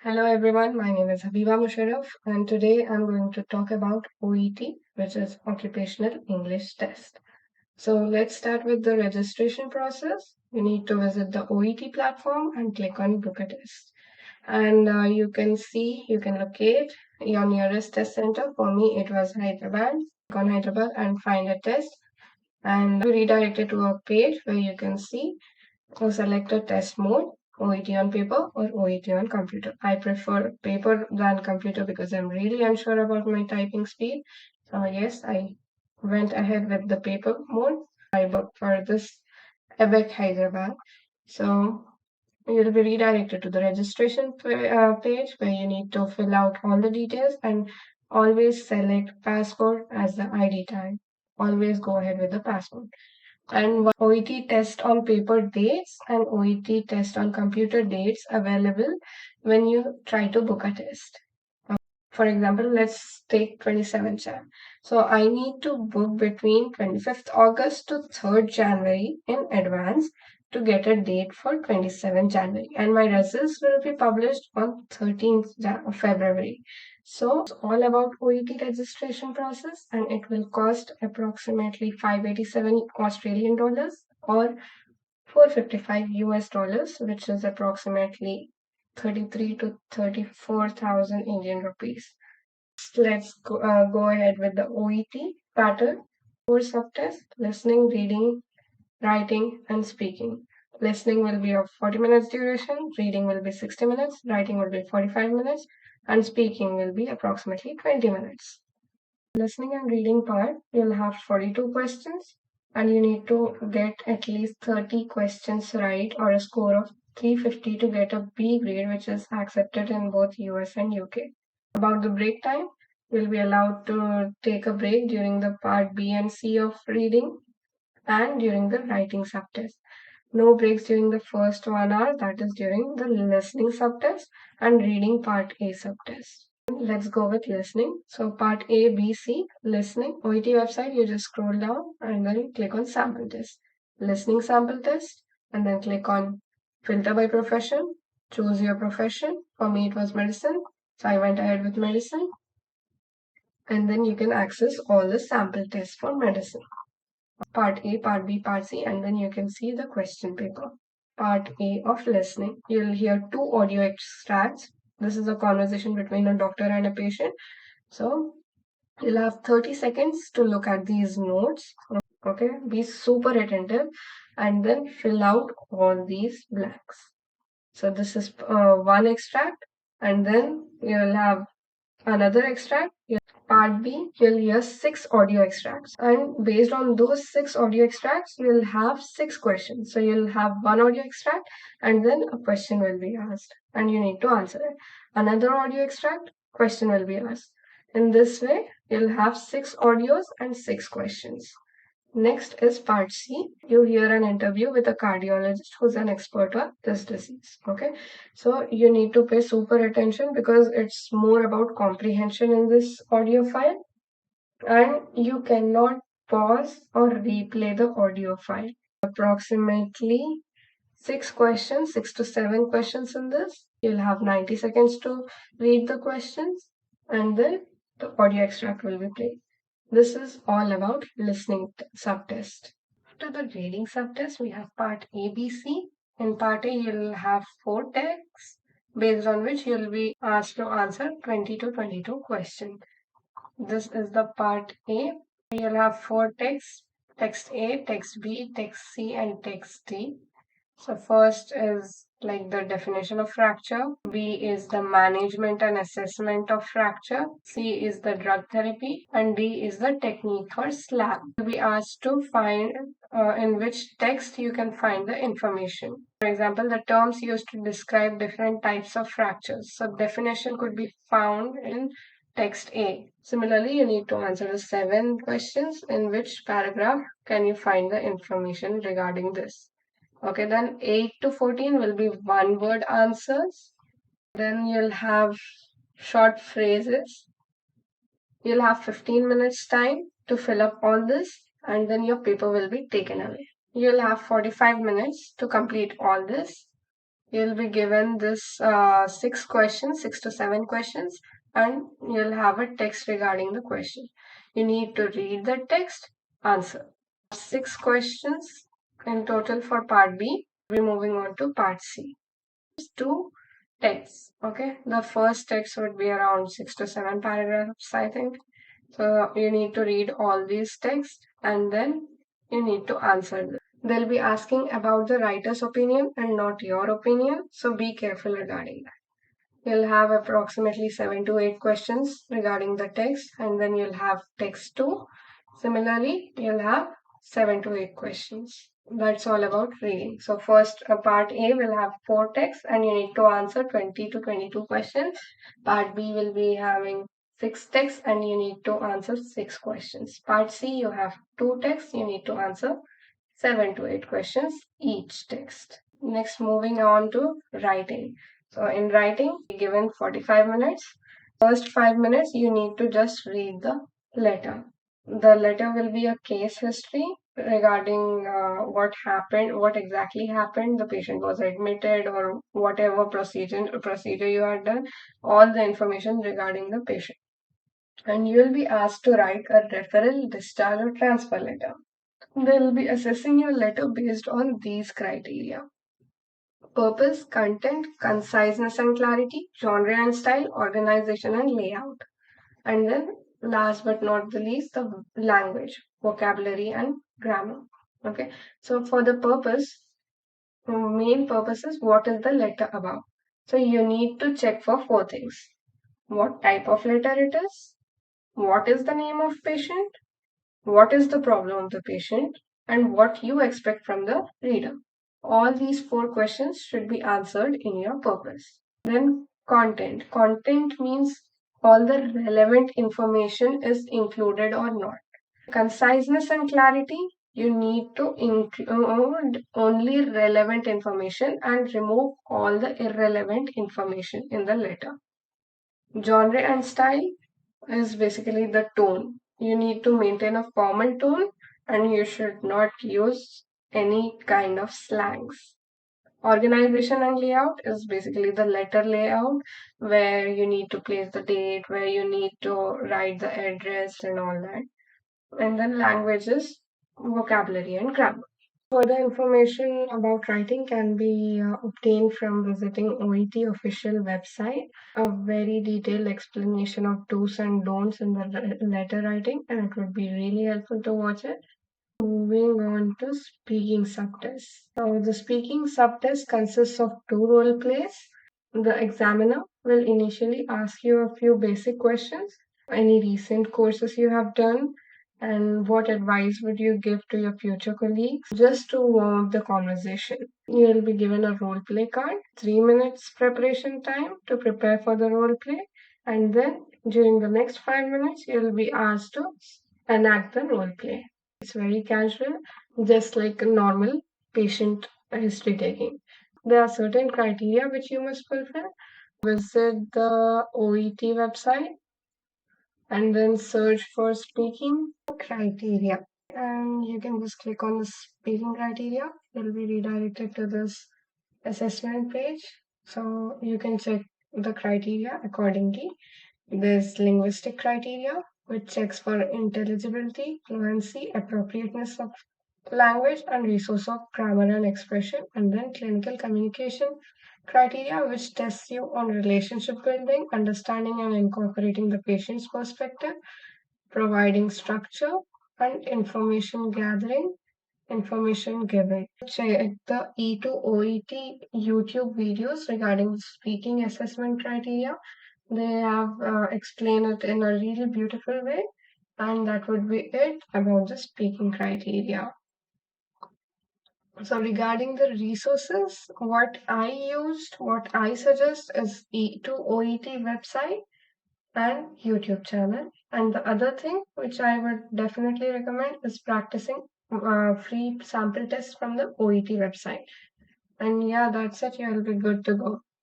Hello everyone, my name is Habiba Musharraf and today I'm going to talk about OET, which is Occupational English Test. So let's start with the registration process. You need to visit the OET platform and click on Book a Test. And you can locate your nearest test center. For me, it was Hyderabad. Click on Hyderabad and find a test and be redirected to a page where you can see or select a test mode, OET on paper or OET on computer. I prefer paper than computer because I'm really unsure about my typing speed. So yes, I went ahead with the paper mode. I booked for this Embark Hyderabad. So you'll be redirected to the registration page where you need to fill out all the details and always select passport as the ID tag. Always go ahead with the passport and OET test on paper dates and OET test on computer dates available when you try to book a test. For example, let's take 27th Jan. So I need to book between 25th August to 3rd January in advance to get a date for 27th January. And my results will be published on 13th February. So it's all about OET registration process and it will cost approximately 587 Australian dollars or 455 US dollars, which is approximately 33 to 34,000 Indian rupees. Let's go ahead with the OET pattern. Four subtests: listening, reading, writing, and speaking. Listening will be of 40 minutes duration, reading will be 60 minutes, writing will be 45 minutes, and speaking will be approximately 20 minutes. Listening and reading part, you'll have 42 questions, and you need to get at least 30 questions right or a score of 350 to get a B grade, which is accepted in both US and UK. About the break time, you'll be allowed to take a break during the part B and C of reading and during the writing subtest. No breaks during the first 1 hour, that is during the listening subtest and reading part A subtest. Let's go with listening. So part A, B, C, listening. OET website, you just scroll down and then click on sample test. Listening sample test and then click on filter by profession. Choose your profession. For me, it was medicine. So I went ahead with medicine. And then you can access all the sample tests for medicine. Part A, Part B, Part C, and then you can see the question paper. Part A of listening. You'll hear two audio extracts. This is a conversation between a doctor and a patient. So you'll have 30 seconds to look at these notes. Okay, be super attentive and then fill out all these blanks. So this is one extract, and then you'll have another extract. Part B, you'll hear 6 audio extracts. And based on those 6 audio extracts, you'll have 6 questions. So you'll have one audio extract and then a question will be asked and you need to answer it. Another audio extract, question will be asked. In this way, you'll have 6 audios and 6 questions. Next is part C. You hear an interview with a cardiologist who's an expert on this disease. Okay, so you need to pay super attention because it's more about comprehension in this audio file, and you cannot pause or replay the audio file. Approximately 6 questions, 6 to 7 questions in this. You'll have 90 seconds to read the questions, and then the audio extract will be played. This is all about listening subtest. After the reading subtest, we have part ABC. In part A, you'll have 4 texts based on which you'll be asked to answer 20 to 22 questions. This is the part A. You'll have 4 texts: text A, text B, text C, and text D. So first is like the definition of fracture. B is the management and assessment of fracture. C is the drug therapy. And D is the technique for slab. You'll be asked to find in which text you can find the information. For example, the terms used to describe different types of fractures. So definition could be found in text A. Similarly, you need to answer the 7 questions. In which paragraph can you find the information regarding this? Okay, then 8 to 14 will be one word answers. Then you'll have short phrases. You'll have 15 minutes time to fill up all this and then your paper will be taken away. You'll have 45 minutes to complete all this You'll be given this 6 questions, 6 to 7 questions, and you'll have a text regarding the question. You need to read the text, answer. 6 questions in total for part B. We're moving on to part C. Two texts. Okay, the first text would be around 6 to 7 paragraphs, I think. So you need to read all these texts and then you need to answer them. They'll be asking about the writer's opinion and not your opinion, so be careful regarding that. You'll have approximately 7 to 8 questions regarding the text, and then you'll have text 2. Similarly, you'll have 7 to 8 questions. That's all about reading. So first, part A will have 4 texts, and you need to answer 20 to 22 questions. Part B will be having 6 texts, and you need to answer 6 questions. Part C, you have 2 texts, you need to answer 7 to 8 questions each text. Next, moving on to writing. So in writing, given 45 minutes. First 5 minutes, you need to just read the letter. The letter will be a case history regarding what happened, what exactly happened, the patient was admitted, or whatever procedure you had done, all the information regarding the patient. And you will be asked to write a referral, discharge, or transfer letter. They'll be assessing your letter based on these criteria: purpose, content, conciseness and clarity, genre and style, organization and layout. And then, last but not the least, the language, vocabulary, and grammar. Okay, so for the purpose, main purpose is what is the letter about. So you need to check for 4 things: what type of letter it is, what is the name of patient, what is the problem of the patient, and what you expect from the reader. All these 4 questions should be answered in your purpose. Then content. Content means all the relevant information is included or not. Conciseness and clarity, you need to include only relevant information and remove all the irrelevant information in the letter. Genre and style is basically the tone. You need to maintain a formal tone and you should not use any kind of slangs. Organization and layout is basically the letter layout where you need to place the date, where you need to write the address and all that. And then language is vocabulary and grammar. Further information about writing can be obtained from visiting OET official website. A very detailed explanation of do's and don'ts in the letter writing, and it would be really helpful to watch it. Moving on to speaking subtest. So the speaking subtest consists of 2 role plays. The examiner will initially ask you a few basic questions: any recent courses you have done, and what advice would you give to your future colleagues, just to warm up the conversation. You will be given a role play card, 3 minutes preparation time to prepare for the role play, and then during the next 5 minutes, you will be asked to enact the role play. It's very casual, just like a normal patient history taking. There are certain criteria which you must fulfill. Visit the OET website and then search for speaking criteria. And you can just click on the speaking criteria. You'll be redirected to this assessment page. So you can check the criteria accordingly. There's linguistic criteria, which checks for intelligibility, fluency, appropriateness of language, and resource of grammar and expression. And then clinical communication criteria, which tests you on relationship building, understanding and incorporating the patient's perspective, providing structure, and information gathering, information giving. Check the E2OET YouTube videos regarding the speaking assessment criteria. They have explained it in a really beautiful way, and that would be it about the speaking criteria. So regarding the resources, what I suggest is E2OET website and YouTube channel. And the other thing which I would definitely recommend is practicing free sample tests from the OET website. And yeah, that's it. You'll be good to go.